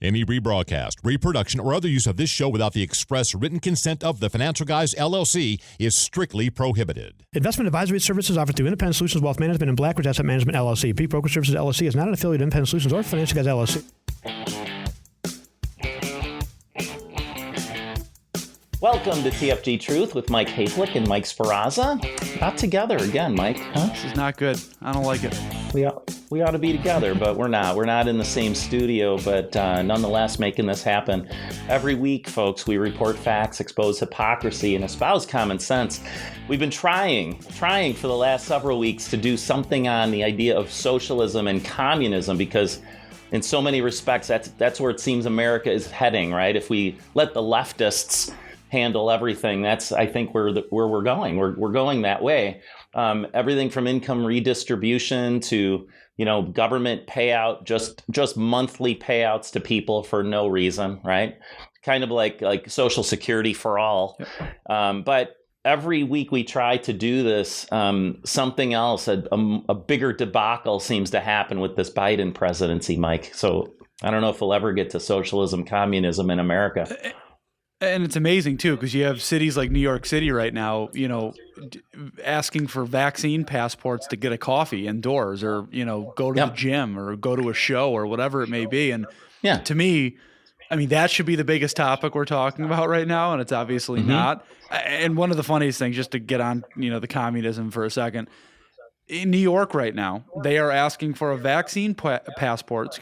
Any rebroadcast, reproduction, or other use of this show without the express written consent of the Financial Guys, LLC is strictly prohibited. Investment advisory services offered through Independent Solutions Wealth Management and Blackridge Asset Management, LLC. Peak Broker Services, LLC is not an affiliate of Independent Solutions or Financial Guys, LLC. Welcome to TFG Truth with Mike Hayflick and Mike Sparazza. Not together again, Mike. Huh? This is not good. I don't like it. We ought to be together, but we're not. We're not in the same studio, but nonetheless making this happen. Every week, folks, we report facts, expose hypocrisy, and espouse common sense. We've been trying for the last several weeks to do something on the idea of socialism and communism, because in so many respects, that's where it seems America is heading, right? If we let the leftists handle everything, that's, I think, where we're going. We're going that way. Everything from income redistribution to, government payout, just monthly payouts to people for no reason, right? Kind of like Social Security for all. Yep. But every week we try to do this, something else, a bigger debacle seems to happen with this Biden presidency, Mike. So I don't know if we'll ever get to socialism, communism in America. And it's amazing, too, because you have cities like New York City right now, asking for vaccine passports to get a coffee indoors or, go to the gym or go to a show or whatever it may be. And to me, that should be the biggest topic we're talking about right now. And it's obviously not. And one of the funniest things, just to get on, the communism for a second, in New York right now, they are asking for a vaccine passport,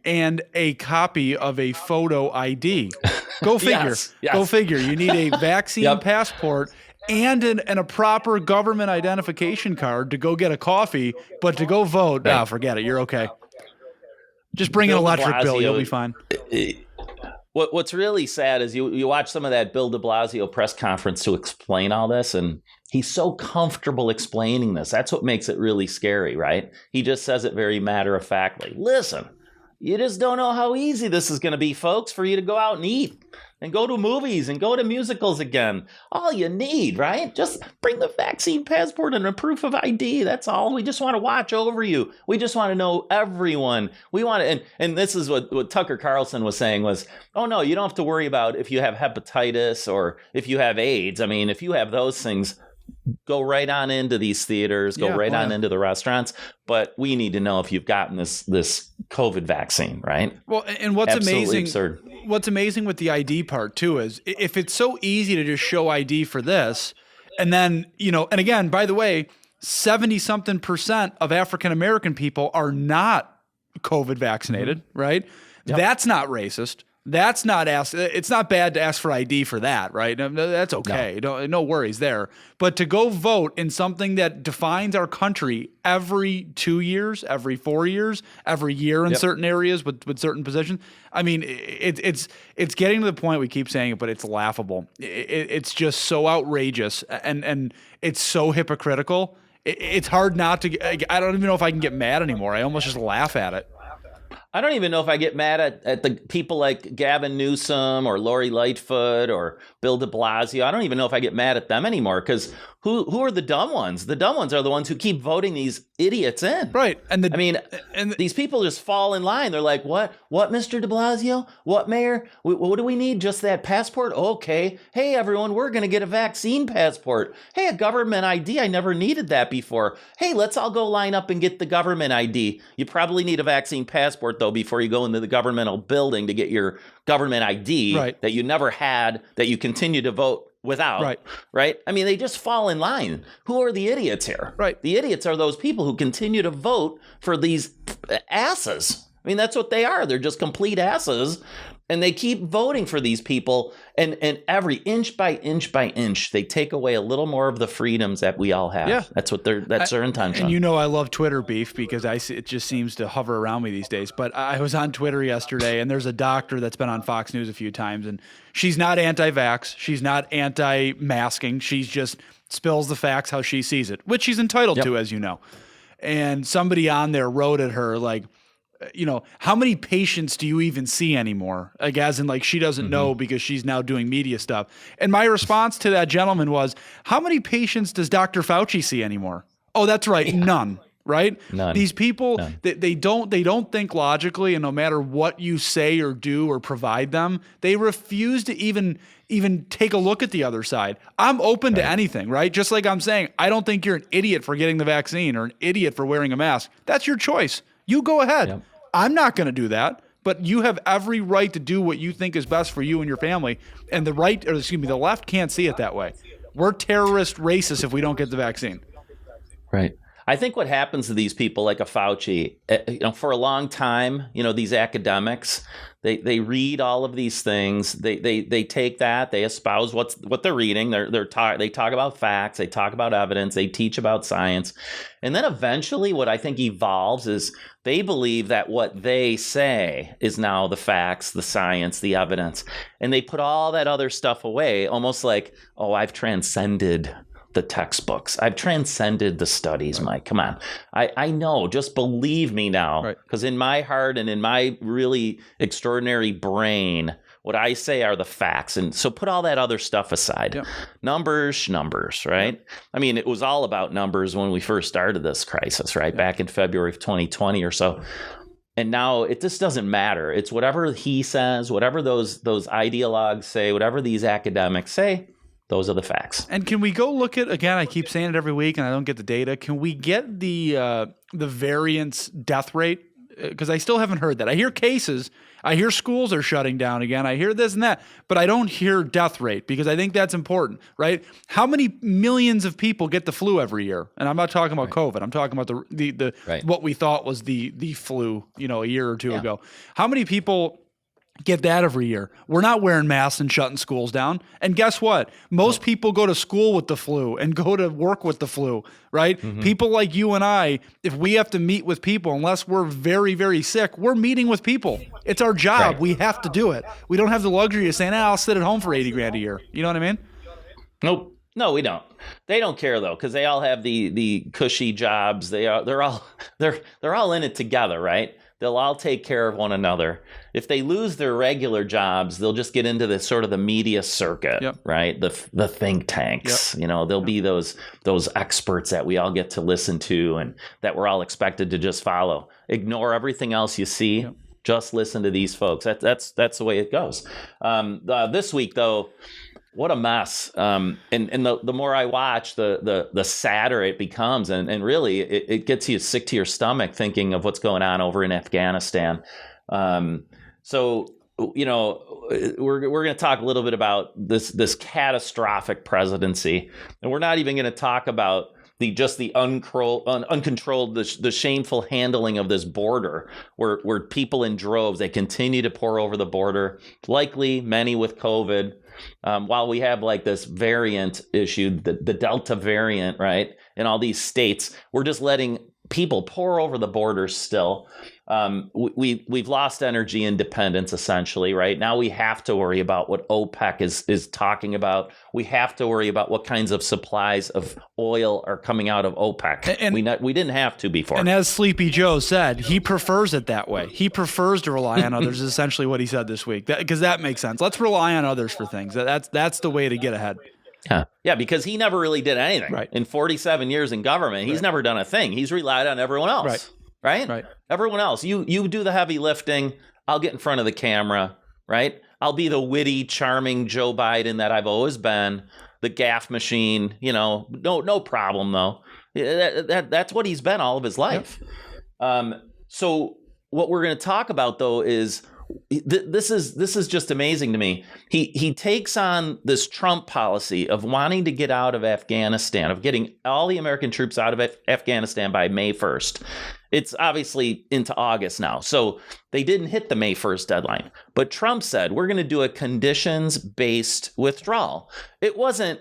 and a copy of a photo ID. Go figure. Yes. Go figure. You need a vaccine passport and a proper government identification card to go get a coffee, but to go vote, forget it. You're okay. Just bring an electric bill. You'll be fine. What's really sad is you watch some of that Bill de Blasio press conference to explain all this, and he's so comfortable explaining this. That's what makes it really scary, right? He just says it very matter-of-factly. Listen, you just don't know how easy this is going to be, folks, for you to go out and eat and go to movies and go to musicals again. All you need, right? Just bring the vaccine passport and a proof of ID. That's all. We just want to watch over you. We just want to know everyone. We want to, and this is what Tucker Carlson was saying was, oh no, you don't have to worry about if you have hepatitis or if you have AIDS. If you have those things, go right on into these theaters, go on into the restaurants. But we need to know if you've gotten this COVID vaccine, right? Well, and what's absolutely absurd. What's amazing with the ID part too is if it's so easy to just show ID for this, and then, and again, by the way, 70-something% of African American people are not COVID vaccinated, right? Yep. That's not racist. That's not it's not bad to ask for ID for that, right? That's okay. No worries there. But to go vote in something that defines our country every 2 years, every 4 years, every year in certain areas with certain positions, it's getting to the point, we keep saying it, but it's laughable. It's just so outrageous and it's so hypocritical. It's hard not to. I don't even know if I can get mad anymore. I almost just laugh at it. I don't even know if I get mad at the people like Gavin Newsom or Lori Lightfoot or Bill de Blasio. I don't even know if I get mad at them anymore, because who are the dumb ones? The dumb ones are the ones who keep voting these idiots in. Right. And these people just fall in line. They're like, what, Mr. de Blasio? What, Mayor? What do we need? Just that passport? Okay. Hey, everyone, we're going to get a vaccine passport. Hey, a government ID. I never needed that before. Hey, let's all go line up and get the government ID. You probably need a vaccine passport, though, before you go into the governmental building to get your government ID that you never had, that you continue to vote without, right? They just fall in line. Who are the idiots here? Right. The idiots are those people who continue to vote for these asses. That's what they are. They're just complete asses. And they keep voting for these people, and every inch by inch, they take away a little more of the freedoms that we all have. Yeah. That's their intention. And I love Twitter beef because it just seems to hover around me these days. But I was on Twitter yesterday, and there's a doctor that's been on Fox News a few times, and she's not anti-vax. She's not anti-masking. She's just spills the facts how she sees it, which she's entitled to, as you know. And somebody on there wrote at her like, how many patients do you even see anymore? Like, as in, like, she doesn't know because she's now doing media stuff. And my response to that gentleman was, how many patients does Dr. Fauci see anymore? Oh, that's right. None. right? None. These people, they don't think logically, and no matter what you say or do or provide them, they refuse to even take a look at the other side. I'm open to anything, right? Just like I'm saying, I don't think you're an idiot for getting the vaccine or an idiot for wearing a mask. That's your choice. You go ahead. Yep. I'm not going to do that, but you have every right to do what you think is best for you and your family. And the left can't see it that way. We're terrorist racists if we don't get the vaccine. Right. I think what happens to these people like a Fauci, for a long time, these academics, they read all of these things. They take that, they espouse what they're reading. They talk about facts, they talk about evidence, they teach about science. And then eventually what I think evolves is they believe that what they say is now the facts, the science, the evidence. And they put all that other stuff away, almost like, oh, I've transcended the textbooks. I've transcended the studies, Mike. Come on. I know. Just believe me now. Because in my heart and in my really extraordinary brain, what I say are the facts. And so put all that other stuff aside. Yep. Numbers, right? Yep. I mean, it was all about numbers when we first started this crisis, right? Yep. Back in February of 2020 or so. And now it just doesn't matter. It's whatever he says, whatever those ideologues say, whatever these academics say. Those are the facts. And can we go look at, again, I keep saying it every week and I don't get the data. Can we get the variance death rate? Because I still haven't heard that. I hear cases. I hear schools are shutting down again. I hear this and that. But I don't hear death rate because I think that's important, right? How many millions of people get the flu every year? And I'm not talking about COVID. I'm talking about the what we thought was the flu, a year or two ago. How many people get that every year? We're not wearing masks and shutting schools down. And guess what? Most people go to school with the flu and go to work with the flu, right? Mm-hmm. People like you and I, if we have to meet with people, unless we're very, very sick, we're meeting with people. It's our job. Right. We have to do it. We don't have the luxury of saying, I'll sit at home for $80,000 a year. You know what I mean? Nope. No, we don't. They don't care though, because they all have the cushy jobs. They're all in it together, right? They'll all take care of one another. If they lose their regular jobs, they'll just get into this sort of the media circuit, right? The think tanks. There'll be those experts that we all get to listen to and that we're all expected to just follow. Ignore everything else you see. Yep. Just listen to these folks. That's the way it goes. This week, though, what a mess. And the more I watch, the sadder it becomes. And really, it gets you sick to your stomach thinking of what's going on over in Afghanistan. So, we're going to talk a little bit about this catastrophic presidency. And we're not even going to talk about the uncontrolled, the shameful handling of this border, where people in droves, they continue to pour over the border, likely many with COVID. While we have like this variant issue, the Delta variant, right, in all these states, we're just letting people pour over the borders still. We've lost energy independence, essentially, right? Now we have to worry about what OPEC is talking about. We have to worry about what kinds of supplies of oil are coming out of OPEC. And we didn't have to before. And as Sleepy Joe said, he prefers it that way. He prefers to rely on others, is essentially what he said this week. Because that makes sense. Let's rely on others for things. That's the way to get ahead. Yeah, because he never really did anything. Right. In 47 years in government, he's never done a thing. He's relied on everyone else. Right? Everyone else. You do the heavy lifting. I'll get in front of the camera, right? I'll be the witty, charming Joe Biden that I've always been, the gaffe machine, no problem though. That's what he's been all of his life. Yep. So what we're going to talk about though is this is just amazing to me. He takes on this Trump policy of wanting to get out of Afghanistan, of getting all the American troops out of Afghanistan by May 1st. It's obviously into August now, so they didn't hit the May 1st deadline. But Trump said, we're going to do a conditions-based withdrawal. It wasn't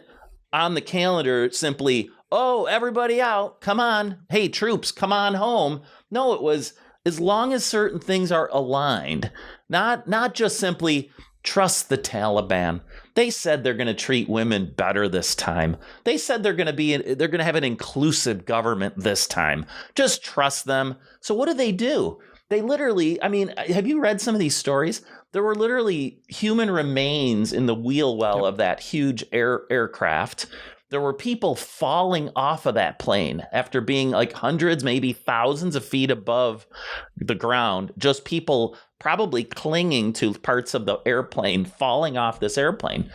on the calendar simply, oh, everybody out, come on. Hey, troops, come on home. No, it was as long as certain things are aligned, not just simply trust the Taliban. They said they're going to treat women better this time. They said they're going to have an inclusive government this time. Just trust them. So what do? They literally, have you read some of these stories? There were literally human remains in the wheel well of that huge aircraft. there were people falling off of that plane after being like hundreds, maybe thousands of feet above the ground. Just people probably clinging to parts of the airplane, falling off this airplane.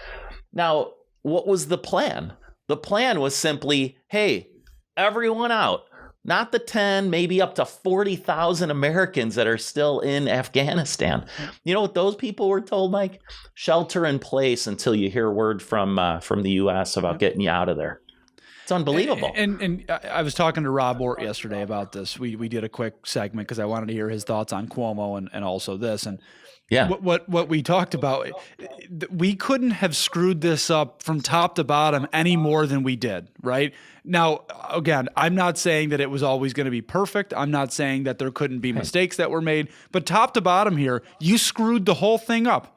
Now, what was the plan? The plan was simply, hey, everyone out. Not the 10, maybe up to 40,000 Americans that are still in Afghanistan. You know what those people were told, Mike? Shelter in place until you hear word from the U.S. about getting you out of there. It's unbelievable. And I was talking to Rob Ort yesterday about this. We did a quick segment because I wanted to hear his thoughts on Cuomo and also this. And yeah, what we talked about, we couldn't have screwed this up from top to bottom any more than we did, right? Now, again, I'm not saying that it was always going to be perfect. I'm not saying that there couldn't be mistakes that were made. But top to bottom here, you screwed the whole thing up.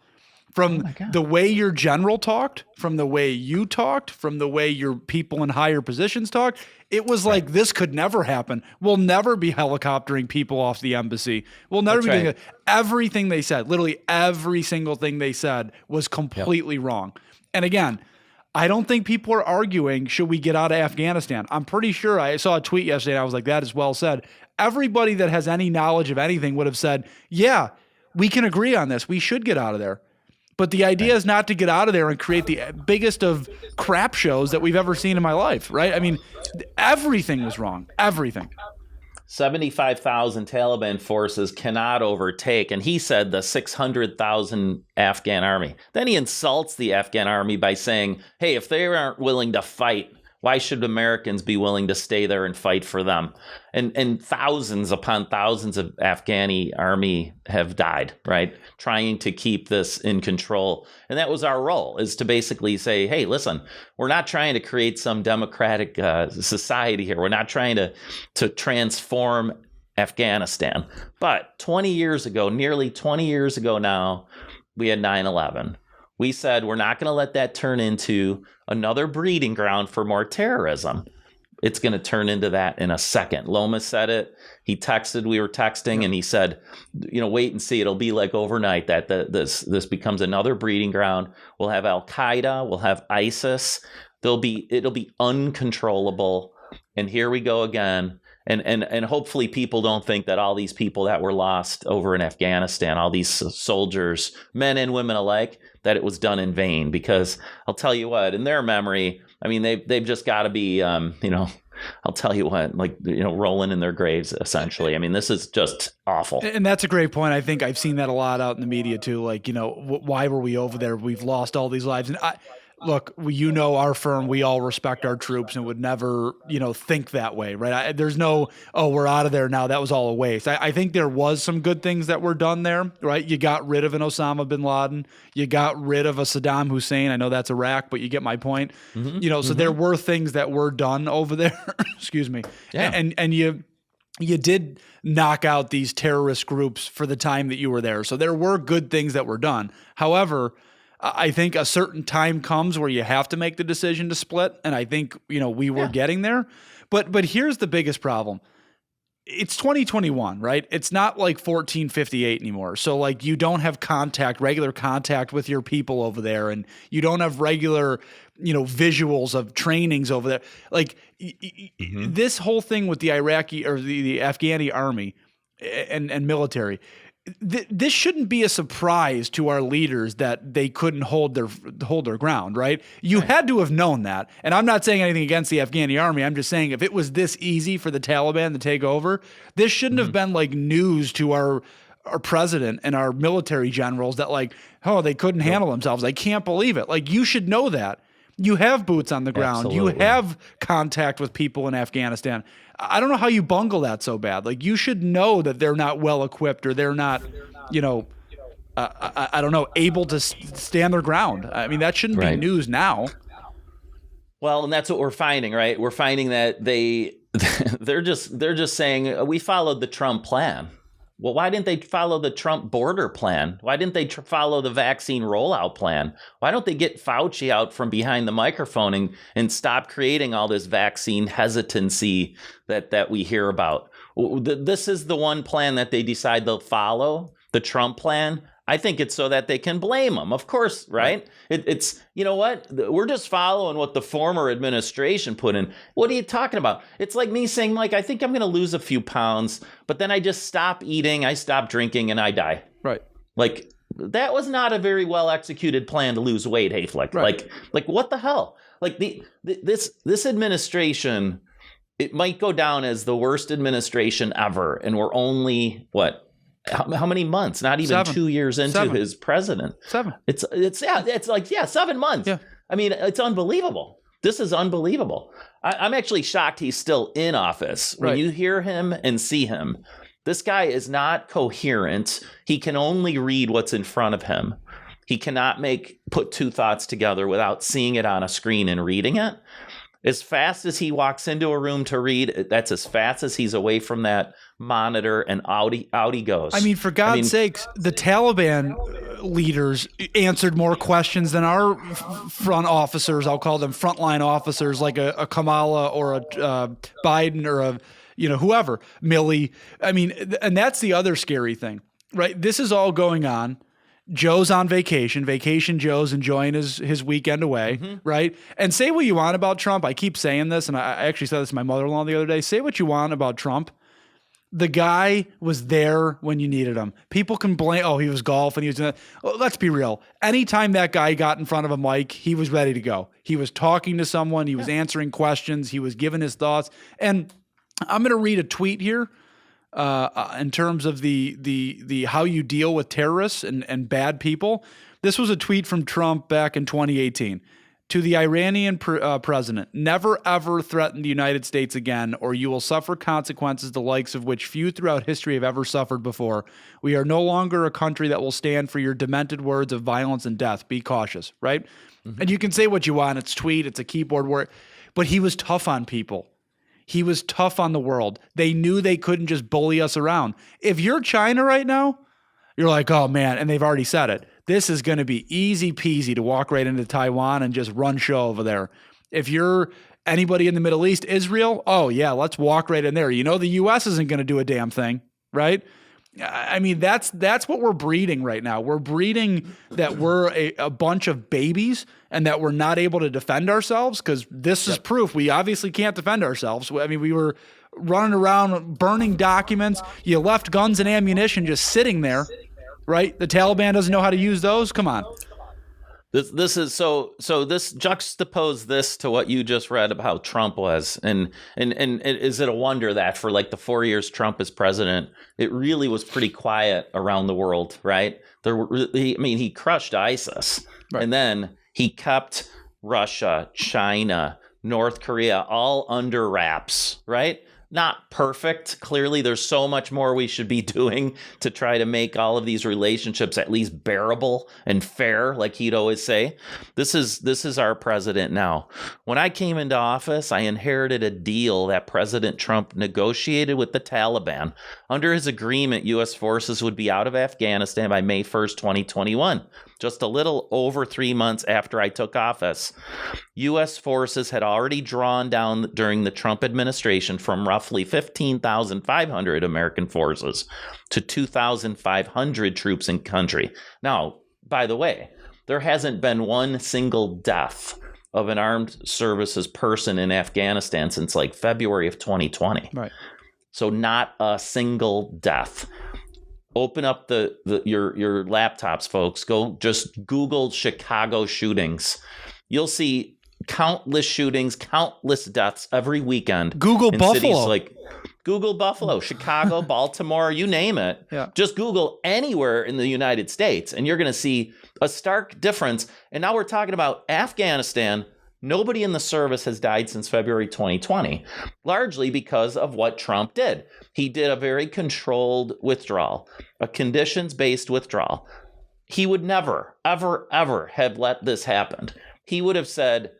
From the way your general talked, from the way you talked, from the way your people in higher positions talked, it was like this could never happen. We'll never be helicoptering people off the embassy. We'll never be doing it. Everything they said, literally every single thing they said was completely wrong. And again, I don't think people are arguing, should we get out of Afghanistan? I'm pretty sure I saw a tweet yesterday and I was like, that is well said. Everybody that has any knowledge of anything would have said, yeah, we can agree on this. We should get out of there. But the idea is not to get out of there and create the biggest of crap shows that we've ever seen in my life, right? I mean, everything was wrong. Everything. 75,000 Taliban forces cannot overtake, and he said the 600,000 Afghan army. Then he insults the Afghan army by saying, hey, if they aren't willing to fight, why should Americans be willing to stay there and fight for them? And thousands upon thousands of Afghani army have died, right? Trying to keep this in control. And that was our role, is to basically say, hey, listen, we're not trying to create some democratic society here. We're not trying to transform Afghanistan. But 20 years ago, nearly 20 years ago now, we had 9/11. We said we're not going to let that turn into another breeding ground for more terrorism. It's going to turn into that in a second. Lomas said it. He texted. We were texting, and he said, wait and see. It'll be like overnight that this becomes another breeding ground. We'll have Al Qaeda. We'll have ISIS. It'll be uncontrollable. And here we go again. And hopefully people don't think that all these people that were lost over in Afghanistan, all these soldiers, men and women alike, that it was done in vain. Because I'll tell you what, in their memory, I mean, they've just got to be, I'll tell you what, rolling in their graves, essentially. I mean, this is just awful. And that's a great point. I think I've seen that a lot out in the media too. Like, why were we over there? We've lost all these lives. And look, our firm, we all respect our troops and would never, think that way, right? There's no, we're out of there now. That was all a waste. I think there was some good things that were done there, right? You got rid of an Osama bin Laden. You got rid of a Saddam Hussein. I know that's Iraq, but you get my point. Mm-hmm. So there were things that were done over there. Excuse me. Yeah. And you did knock out these terrorist groups for the time that you were there. So there were good things that were done. However, I think a certain time comes where you have to make the decision to split. And I think, we were getting there. But here's the biggest problem. It's 2021, right? It's not like 1458 anymore. So like you don't have regular contact with your people over there. And you don't have regular, visuals of trainings over there. Like this whole thing with the Iraqi or the Afghani army and military, this shouldn't be a surprise to our leaders that they couldn't hold their ground, right? You had to have known that. And I'm not saying anything against the Afghani army. I'm just saying if it was this easy for the Taliban to take over, this shouldn't have been like news to our president and our military generals that they couldn't handle themselves. I can't believe it. Like, you should know that. You have boots on the ground. Absolutely. You have contact with people in Afghanistan. I don't know how you bungle that so bad. Like, you should know that they're not well equipped or they're not, I don't know, able to stand their ground. I mean, that shouldn't be news now. Well, and that's what we're finding, right? We're finding that they're just saying we followed the Trump plan. Well, why didn't they follow the Trump border plan? Why didn't they follow the vaccine rollout plan? Why don't they get Fauci out from behind the microphone and stop creating all this vaccine hesitancy that we hear about? This is the one plan that they decide they'll follow, the Trump plan. I think it's so that they can blame him, of course, right? It's, you know what? We're just following what the former administration put in. What are you talking about? It's like me saying, Mike, I think I'm going to lose a few pounds, but then I just stop eating, I stop drinking, and I die. Right. Like, that was not a very well executed plan to lose weight, Hayflick. Right. Like what the hell? Like this administration, it might go down as the worst administration ever, and we're only how many months? Not even 7. 2 years into 7. his president. 7. It's 7 months. Yeah. I mean, it's unbelievable. This is unbelievable. I'm actually shocked he's still in office. When you hear him and see him, this guy is not coherent. He can only read what's in front of him. He cannot put two thoughts together without seeing it on a screen and reading it. As fast as he walks into a room to read, that's as fast as he's away from that monitor, and out he goes. I mean, for God's sakes, the Taliban leaders answered more questions than our front officers. I'll call them frontline officers, like a Kamala or a Biden or a whoever, Milley. I mean, and that's the other scary thing, right? This is all going on. Joe's on vacation. Joe's enjoying his weekend away, right? And say what you want about Trump. I keep saying this, and I actually said this to my mother-in-law the other day. Say what you want about Trump. The guy was there when you needed him. People can blame, he was golfing. He was doing that. Well, let's be real. Anytime that guy got in front of a mic, he was ready to go. He was talking to someone. He was answering questions. He was giving his thoughts. And I'm going to read a tweet here. In terms of the how you deal with terrorists and bad people. This was a tweet from Trump back in 2018. To the Iranian president, never ever threaten the United States again, or you will suffer consequences the likes of which few throughout history have ever suffered before. We are no longer a country that will stand for your demented words of violence and death. Be cautious, right? And you can say what you want. It's tweet, it's a keyboard word, but he was tough on people. He was tough on the world. They knew they couldn't just bully us around. If you're China right now, you're like, oh man, and they've already said it. This is going to be easy peasy to walk right into Taiwan and just run show over there. If you're anybody in the Middle East, Israel, oh yeah, let's walk right in there. The U.S. isn't going to do a damn thing, right? I mean, that's what we're breeding right now. We're breeding that we're a bunch of babies and that we're not able to defend ourselves, because this is proof we obviously can't defend ourselves. I mean, we were running around burning documents. You left guns and ammunition just sitting there, right? The Taliban doesn't know how to use those. Come on. This is so this juxtapose this to what you just read about how Trump was, and is it a wonder that for like the 4 years Trump is president, it really was pretty quiet around the world, right? He crushed ISIS, right. And then he kept Russia, China, North Korea all under wraps, right? Not perfect. Clearly, there's so much more we should be doing to try to make all of these relationships at least bearable and fair, like he'd always say. This is our president now. When I came into office, I inherited a deal that President Trump negotiated with the Taliban. Under his agreement, U.S. forces would be out of Afghanistan by May 1st, 2021. Just a little over 3 months after I took office. U.S. forces had already drawn down during the Trump administration from roughly 15,500 American forces to 2,500 troops in country. Now, by the way, there hasn't been one single death of an armed services person in Afghanistan since like February of 2020. Right. So not a single death. Open up your laptops, folks. Go just Google Chicago shootings. You'll see countless shootings, countless deaths every weekend. Google Buffalo. Cities like Google Buffalo, Chicago, Baltimore, you name it. Yeah. Just Google anywhere in the United States, and you're going to see a stark difference. And now we're talking about Afghanistan. Nobody in the service has died since February 2020, largely because of what Trump did. He did a very controlled withdrawal, a conditions-based withdrawal. He would never, ever, ever have let this happen. He would have said,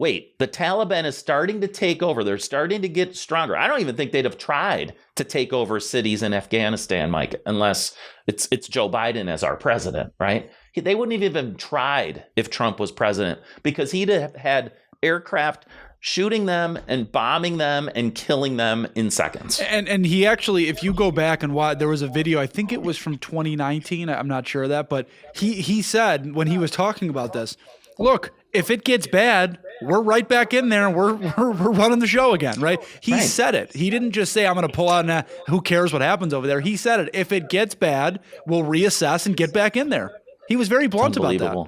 wait, the Taliban is starting to take over. They're starting to get stronger. I don't even think they'd have tried to take over cities in Afghanistan, Mike, unless it's Joe Biden as our president, right? They wouldn't have even tried if Trump was president, because he'd have had aircraft shooting them and bombing them and killing them in seconds. And he actually, if you go back and watch, there was a video, I think it was from 2019. I'm not sure of that, but he said when he was talking about this, look, if it gets bad, we're right back in there and we're running the show again, right? He said it. He didn't just say, I'm going to pull out and who cares what happens over there. He said it. If it gets bad, we'll reassess and get back in there. He was very blunt about that.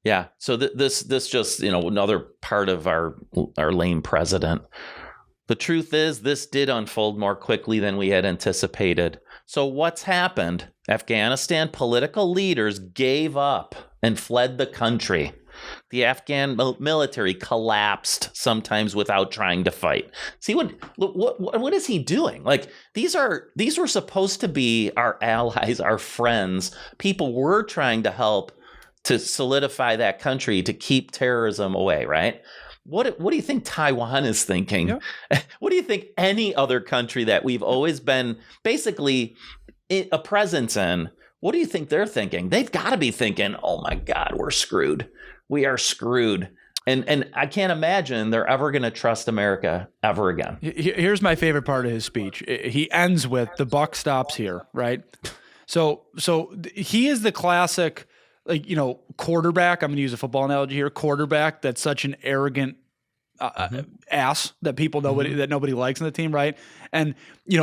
Yeah. So this just, another part of our lame president. The truth is this did unfold more quickly than we had anticipated. So what's happened? Afghanistan political leaders gave up and fled the country. The Afghan military collapsed sometimes without trying to fight. See what is he doing? Like these were supposed to be our allies, our friends, people we're trying to help to solidify that country, to keep terrorism away, right? What do you think Taiwan is thinking? Yeah. What do you think any other country that we've always been basically a presence in, what do you think they're thinking? They've got to be thinking, oh my God, we're screwed. We are screwed. And I can't imagine they're ever going to trust America ever again. Here's my favorite part of his speech. He ends with, the buck stops here, right? So he is the classic, quarterback. I'm going to use a football analogy here. Quarterback that's such an arrogant ass that nobody likes on the team, right? And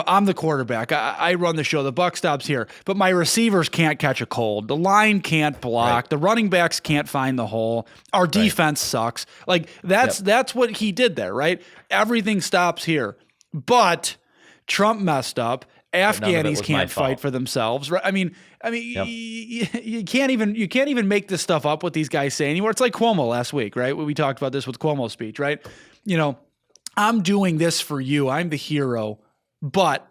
I'm the quarterback. I run the show. The buck stops here, but my receivers can't catch a cold. The line can't block. Right. The running backs can't find the hole. Our defense sucks. Like that's what he did there, right? Everything stops here, but Trump messed up. Afghanis can't fight for themselves, right? I mean, yep. you can't even make this stuff up. What these guys say anymore. It's like Cuomo last week, right? We talked about this with Cuomo's speech, right? I'm doing this for you. I'm the hero, but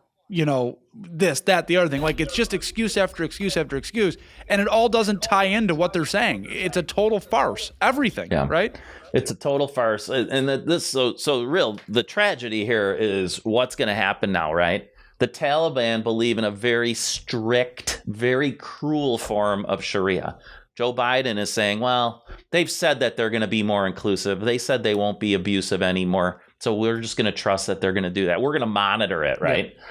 this, that, the other thing. Like it's just excuse after excuse after excuse, and it all doesn't tie into what they're saying. It's a total farce. Everything, right? It's a total farce, and the tragedy here is what's going to happen now, right? The Taliban believe in a very strict, very cruel form of Sharia. Joe Biden is saying, well, they've said that they're going to be more inclusive. They said they won't be abusive anymore. So we're just going to trust that they're going to do that. We're going to monitor it, right? Yeah.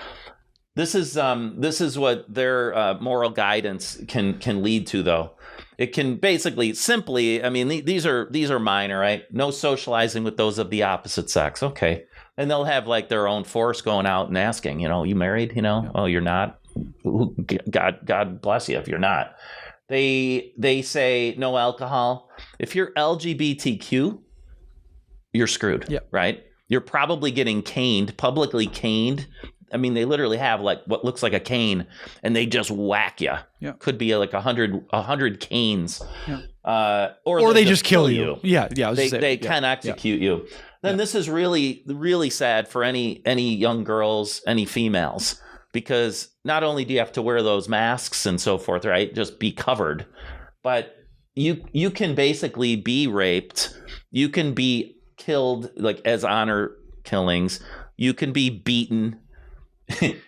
This is what their moral guidance can lead to, though. It can basically simply, these are minor, right? No socializing with those of the opposite sex. Okay. And they'll have like their own force going out and asking, you married, oh, you're not. God bless you if you're not. They say no alcohol. If you're LGBTQ, you're screwed, right? You're probably getting caned, publicly caned. They literally have like what looks like a cane, and they just whack you. Yeah. Could be like 100 canes, or they just kill you. Yeah. They can execute you. Then this is really, really sad for any young girls, any females, because not only do you have to wear those masks and so forth, right? Just be covered, but you can basically be raped. You can be killed like as honor killings. You can be beaten.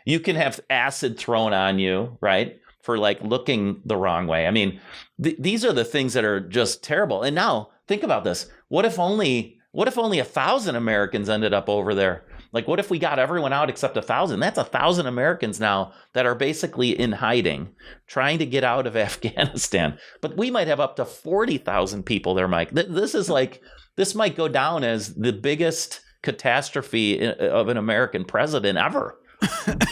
You can have acid thrown on you, right? For like looking the wrong way. These are the things that are just terrible. And now think about this. What if only 1,000 Americans ended up over there? Like, what if we got everyone out except 1,000? That's 1,000 Americans now that are basically in hiding, trying to get out of Afghanistan. But we might have up to 40,000 people there, Mike. This might go down as the biggest catastrophe of an American president ever.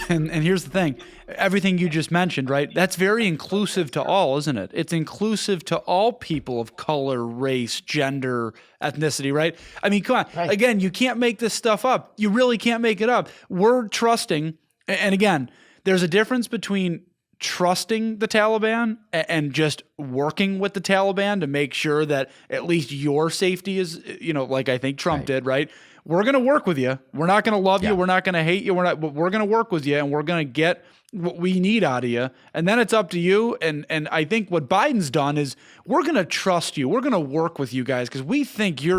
And here's the thing, everything you just mentioned, right? That's very inclusive to all, isn't it? It's inclusive to all people of color, race, gender, ethnicity, right? Come on. Right. Again, you can't make this stuff up. You really can't make it up. We're trusting. And again, there's a difference between trusting the Taliban and just working with the Taliban to make sure that at least your safety is, like I think Trump did, right? We're going to work with you. We're not going to love you. We're not going to hate you. We're going to work with you, and we're going to get what we need out of you. And then it's up to you. And I think what Biden's done is we're going to trust you. We're going to work with you guys because we think you've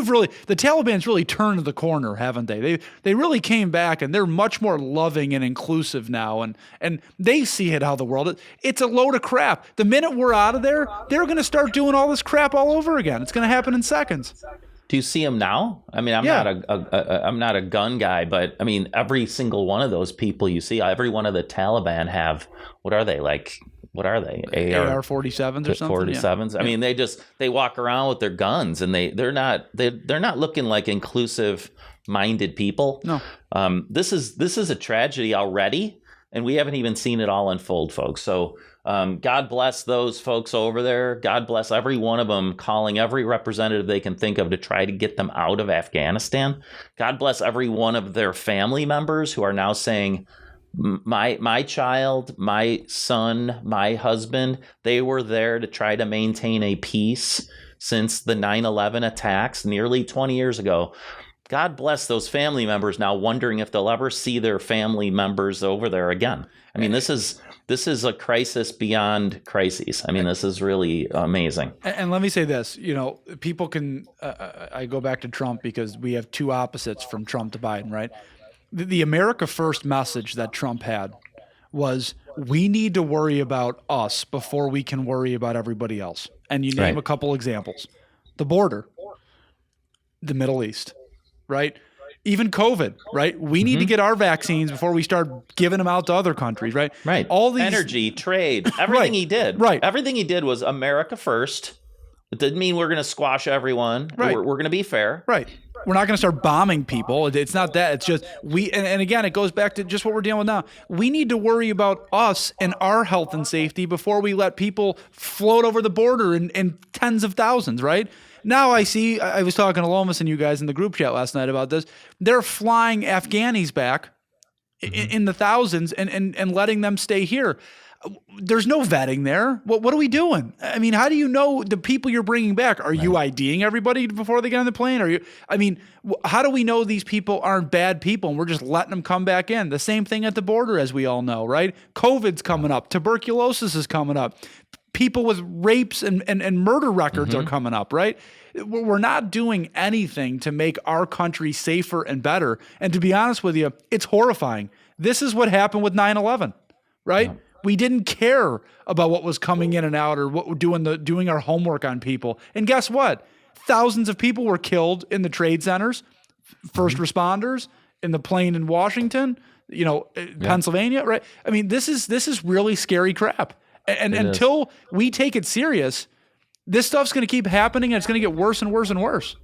really, the Taliban's really turned the corner, haven't they? They really came back, and they're much more loving and inclusive now. And they see it how the world is. It's a load of crap. The minute we're out of there, they're going to start doing all this crap all over again. It's going to happen in seconds. Do you see them now? I mean, I'm not a gun guy, but I mean, every single one of those people you see, every one of the Taliban have, what are they like? What are they? AR-47s or something? 47s. Yeah. I mean, they walk around with their guns, and they're not looking like inclusive minded people. No. This is a tragedy already, and we haven't even seen it all unfold, folks. So God bless those folks over there. God bless every one of them, calling every representative they can think of to try to get them out of Afghanistan. God bless every one of their family members who are now saying, my child, my son, my husband, they were there to try to maintain a peace since the 9/11 attacks nearly 20 years ago. God bless those family members now wondering if they'll ever see their family members over there again. I mean, this is a crisis beyond crises. I mean, this is really amazing. And let me say this, people can, I go back to Trump because we have two opposites from Trump to Biden, right? The America First message that Trump had was, we need to worry about us before we can worry about everybody else. And you name a couple examples. The border, the Middle East, right? Even COVID, right? We need to get our vaccines before we start giving them out to other countries, right? Right. All these energy, trade, everything he did. Right. Everything he did was America first. It didn't mean we're going to squash everyone. Right. We're going to be fair. Right. We're not going to start bombing people. It's not that. It's just and again, it goes back to just what we're dealing with now. We need to worry about us and our health and safety before we let people float over the border in tens of thousands, right? Now I was talking to Lomas and you guys in the group chat last night about this. They're flying Afghanis back in the thousands and letting them stay here. There's no vetting there. What are we doing? I mean, how do you know the people you're bringing back? Are you IDing everybody before they get on the plane? How do we know these people aren't bad people and we're just letting them come back in? The same thing at the border, as we all know, right? COVID's coming up. Tuberculosis is coming up. People with rapes and murder records are coming up, right? We're not doing anything to make our country safer and better. And to be honest with you, it's horrifying. This is what happened with 9/11, right? Yeah. We didn't care about what was coming in and out or what we're doing our homework on people. And guess what? Thousands of people were killed in the trade centers, first responders, in the plane in Washington, Pennsylvania, right? I mean, this is really scary crap. And until we take it serious, this stuff's going to keep happening and it's going to get worse and worse and worse.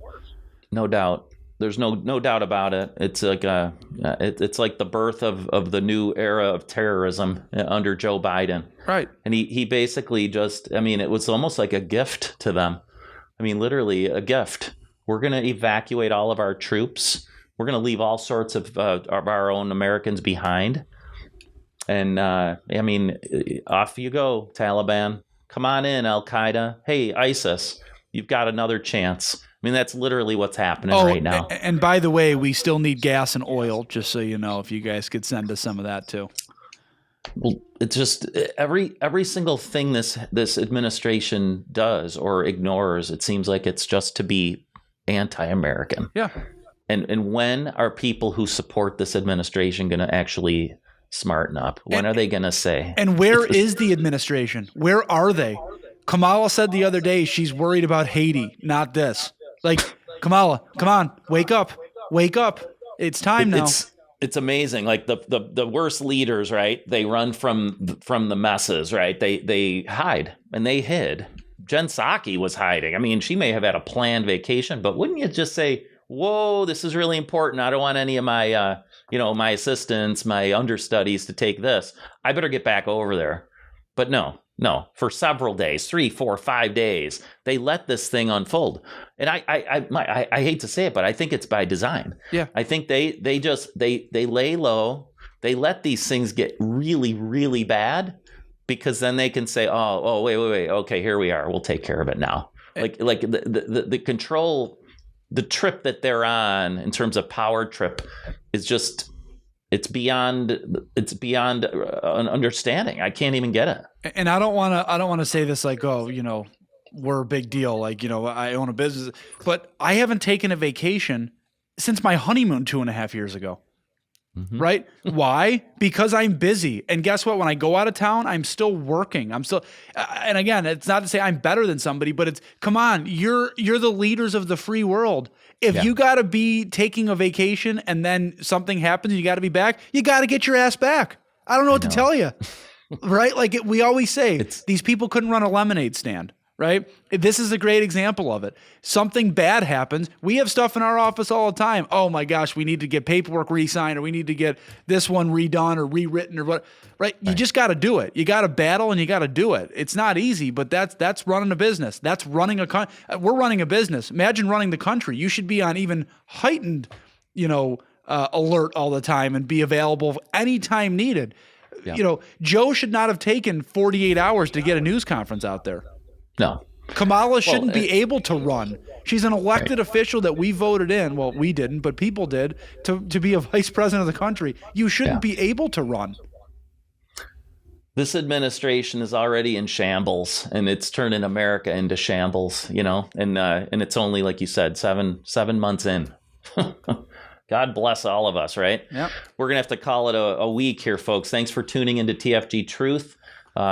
No doubt. There's no doubt about it. It's like it's like the birth of the new era of terrorism under Joe Biden. Right. And he basically it was almost like a gift to them. I mean, literally a gift. We're going to evacuate all of our troops. We're going to leave all sorts of our own Americans behind. And off you go, Taliban. Come on in, Al-Qaeda. Hey, ISIS, you've got another chance. I mean, that's literally what's happening right now. And by the way, we still need gas and oil, just so you know, if you guys could send us some of that too. Well, it's just every single thing this administration does or ignores, it seems like it's just to be anti-American. Yeah. And when are people who support this administration going to actually smarten up? When are they going to say? And where is the administration? Where are they? Kamala said the other day she's worried about Haiti, not this. Like, Kamala, come on, wake up. It's time now. It's amazing. Like the worst leaders, right? They run from the messes, right? They hide, and they hid. Jen Psaki was hiding. I mean, she may have had a planned vacation, but wouldn't you just say, "Whoa, this is really important. I don't want any of my my assistants, my understudies to take this. I better get back over there." But no, for several days, 3, 4, 5 days, they let this thing unfold. And I hate to say it, but I think it's by design. Yeah. I think they lay low. They let these things get really, really bad because then they can say, oh, wait. Okay, here we are. We'll take care of it now. Like the control, the trip that they're on in terms of power trip is just, it's beyond an understanding. I can't even get it. And I don't want to say this like, we're a big deal. Like, I own a business, but I haven't taken a vacation since my honeymoon 2.5 years ago. Right? Why? Because I'm busy. And guess what? When I go out of town, I'm still working. I'm still, and again, it's not to say I'm better than somebody, but it's, come on, you're the leaders of the free world. If you got to be taking a vacation and then something happens and you got to be back, you got to get your ass back. I don't know what to tell you. Right? Like we always say, these people couldn't run a lemonade stand. Right? This is a great example of it. Something bad happens. We have stuff in our office all the time. Oh my gosh, we need to get paperwork re-signed, or we need to get this one redone or rewritten or what. Right? You just got to do it. You got to battle and you got to do it. It's not easy, but that's running a business. That's running we're running a business. Imagine running the country. You should be on even heightened, alert all the time and be available anytime needed. Yeah. Joe should not have taken 48 hours to get a news conference out there. No. Kamala shouldn't be able to run. She's an elected official that we voted in. Well, we didn't, but people did to be a vice president of the country. You shouldn't be able to run. This administration is already in shambles, and it's turning America into shambles, and it's only, like you said, seven months in. God bless all of us, right? Yep. We're going to have to call it a week here, folks. Thanks for tuning into TFG Truth.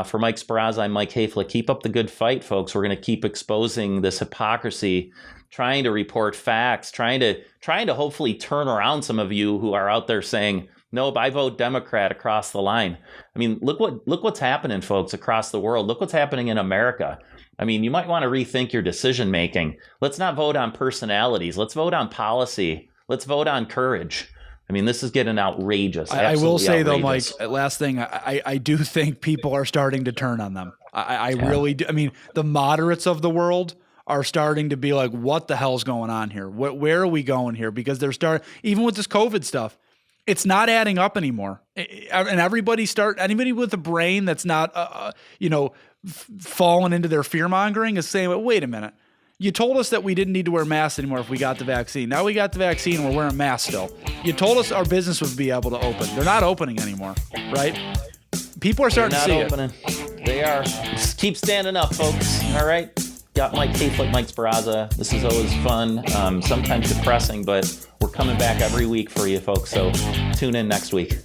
For Mike Speraza, I'm Mike Hafele. Keep up the good fight, folks. We're going to keep exposing this hypocrisy, trying to report facts, trying to hopefully turn around some of you who are out there saying, nope, I vote Democrat across the line. I mean, look what's happening, folks, across the world. Look what's happening in America. I mean, you might want to rethink your decision making. Let's not vote on personalities. Let's vote on policy. Let's vote on courage. I mean, this is getting outrageous. I will say, though, Mike, last thing, I do think people are starting to turn on them. I really do. I mean, the moderates of the world are starting to be like, what the hell's going on here? Where are we going here? Because they're even with this COVID stuff, it's not adding up anymore. And anybody with a brain that's not, falling into their fear mongering is saying, well, wait a minute. You told us that we didn't need to wear masks anymore if we got the vaccine. Now we got the vaccine and we're wearing masks still. You told us our business would be able to open. They're not opening anymore, right? People are starting to see it. They are. Just keep standing up, folks. All right? Got Mike Hafele, Mike Speraza. This is always fun, sometimes depressing, but we're coming back every week for you, folks. So tune in next week.